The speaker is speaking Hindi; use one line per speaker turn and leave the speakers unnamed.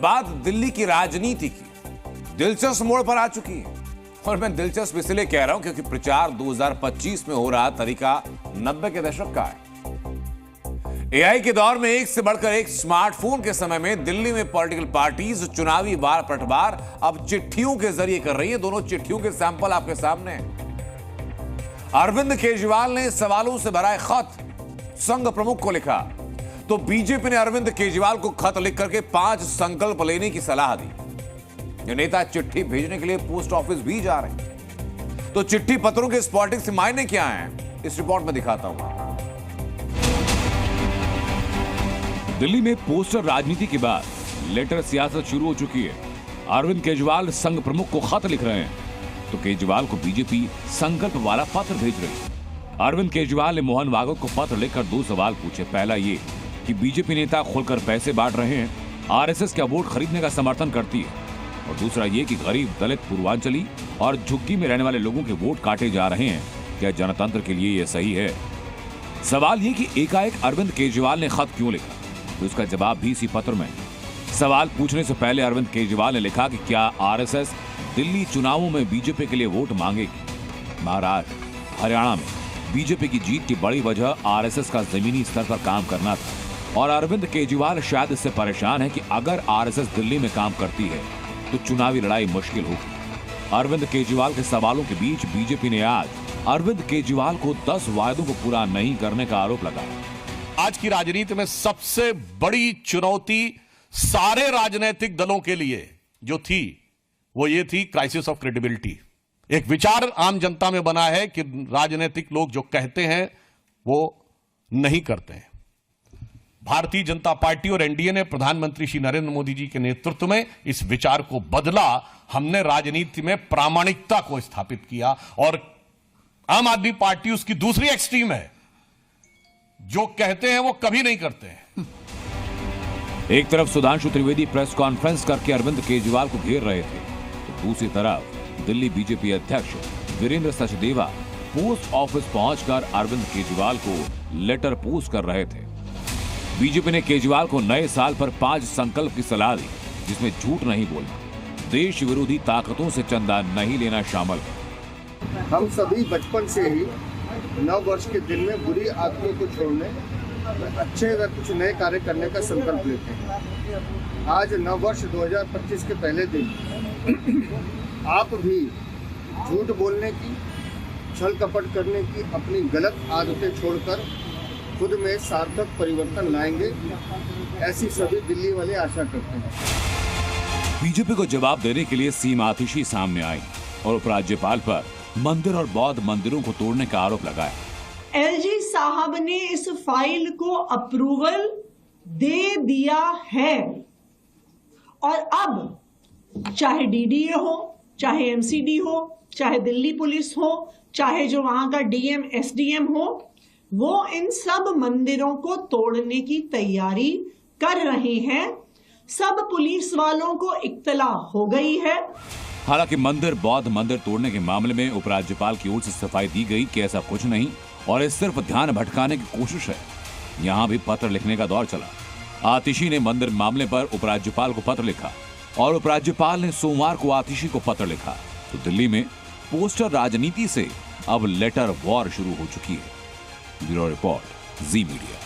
बात दिल्ली की राजनीति की दिलचस्प मोड़ पर आ चुकी है। और मैं दिलचस्प इसलिए कह रहा हूं क्योंकि प्रचार 2025 में हो रहा तरीका 90 के दशक का है। एआई के दौर में एक से बढ़कर एक स्मार्टफोन के समय में दिल्ली में पॉलिटिकल पार्टीज चुनावी वार पटवार अब चिट्ठियों के जरिए कर रही है। दोनों चिट्ठियों के सैंपल आपके सामने हैं। अरविंद केजरीवाल ने सवालों से भरा खत संघ प्रमुख को लिखा तो बीजेपी ने अरविंद केजरीवाल को खत लिख करके 5 संकल्प लेने की सलाह दी। ये नेता चिट्ठी भेजने के लिए पोस्ट ऑफिस भी जा रहे हैं। तो चिट्ठी पत्रों के इस पॉलिटिक्स से मायने क्या हैं, इस रिपोर्ट में दिखाता हूं।
दिल्ली में पोस्टर राजनीति के बाद लेटर सियासत शुरू हो चुकी है। अरविंद केजरीवाल संघ प्रमुख को खत लिख रहे हैं तो केजरीवाल को बीजेपी संकल्प वाला पत्र भेज रही है। अरविंद केजरीवाल ने मोहन भागवत को पत्र लिखकर 2 सवाल पूछे। पहला ये कि बीजेपी नेता खुलकर पैसे बांट रहे हैं, आरएसएस का वोट खरीदने का समर्थन करती है, और दूसरा ये कि गरीब, दलित, पूर्वांचली और झुग्गी में रहने वाले लोगों के वोट काटे जा रहे हैं, क्या जनतंत्र के लिए यह सही है? सवाल ये कि एकाएक अरविंद केजरीवाल ने खत क्यों लिखा, तो इसका जवाब भी इसी पत्र में। सवाल पूछने से पहले अरविंद केजरीवाल ने लिखा कि क्या आरएसएस दिल्ली चुनावों में बीजेपी के लिए वोट मांगेगी। महाराष्ट्र, हरियाणा में बीजेपी की जीत की बड़ी वजह आरएसएस का जमीनी स्तर पर काम करना था, और अरविंद केजरीवाल शायद इससे परेशान है कि अगर आरएसएस दिल्ली में काम करती है तो चुनावी लड़ाई मुश्किल होगी। अरविंद केजरीवाल के सवालों के बीच बीजेपी ने आज अरविंद केजरीवाल को 10 वायदों को पूरा नहीं करने का आरोप लगाया।
आज की राजनीति में सबसे बड़ी चुनौती सारे राजनीतिक दलों के लिए जो थी वो ये थी क्राइसिस ऑफ क्रेडिबिलिटी। एक विचार आम जनता में बना है कि राजनीतिक लोग जो कहते हैं वो नहीं करते हैं। भारतीय जनता पार्टी और एनडीए ने प्रधानमंत्री श्री नरेंद्र मोदी जी के नेतृत्व में इस विचार को बदला। हमने राजनीति में प्रामाणिकता को स्थापित किया, और आम आदमी पार्टी उसकी दूसरी एक्सट्रीम है, जो कहते हैं वो कभी नहीं करते हैं।
एक तरफ सुधांशु त्रिवेदी प्रेस कॉन्फ्रेंस करके अरविंद केजरीवाल को घेर रहे थे, तो दूसरी तरफ दिल्ली बीजेपी अध्यक्ष वीरेंद्र सचदेवा पोस्ट ऑफिस पहुंचकर अरविंद केजरीवाल को लेटर पोस्ट कर रहे थे। बीजेपी ने केजरीवाल को नए साल पर 5 संकल्प की सलाह दी, जिसमें झूठ नहीं बोलना, देश विरोधी ताकतों से चंदा नहीं लेना शामिल है।
हम सभी बचपन से ही नव वर्ष के दिन में बुरी आदतों को छोड़ने, अच्छे व कुछ नए कार्य करने का संकल्प लेते हैं। आज नव वर्ष 2025 के पहले दिन आप भी झूठ बोलने की, छल कपट करने की अपनी गलत आदतें छोड़कर खुद में सार्थक परिवर्तन लाएंगे, ऐसी सभी दिल्ली वाले आशा करते हैं।
बीजेपी को जवाब देने के लिए सीमा आतिशी सामने आई और उपराज्यपाल पर मंदिर और बौद्ध मंदिरों को तोड़ने का आरोप लगाया।
एलजी साहब ने इस फाइल को अप्रूवल दे दिया है, और अब चाहे डीडीए हो, चाहे एमसीडी हो, चाहे दिल्ली पुलिस हो, चाहे जो वहां का डीएम एसडीएम हो, वो इन सब मंदिरों को तोड़ने की तैयारी कर रहे हैं। सब पुलिस वालों को इत्तला हो गई है।
हालांकि मंदिर, बौद्ध मंदिर तोड़ने के मामले में उपराज्यपाल की ओर से सफाई दी गई कि ऐसा कुछ नहीं और ये सिर्फ ध्यान भटकाने की कोशिश है। यहां भी पत्र लिखने का दौर चला। आतिशी ने मंदिर मामले पर उपराज्यपाल को पत्र लिखा और उपराज्यपाल ने सोमवार को आतिशी को पत्र लिखा। तो दिल्ली में पोस्टर राजनीति से अब लेटर वॉर शुरू हो चुकी है। ब्यूरो रिपोर्ट, जी मीडिया।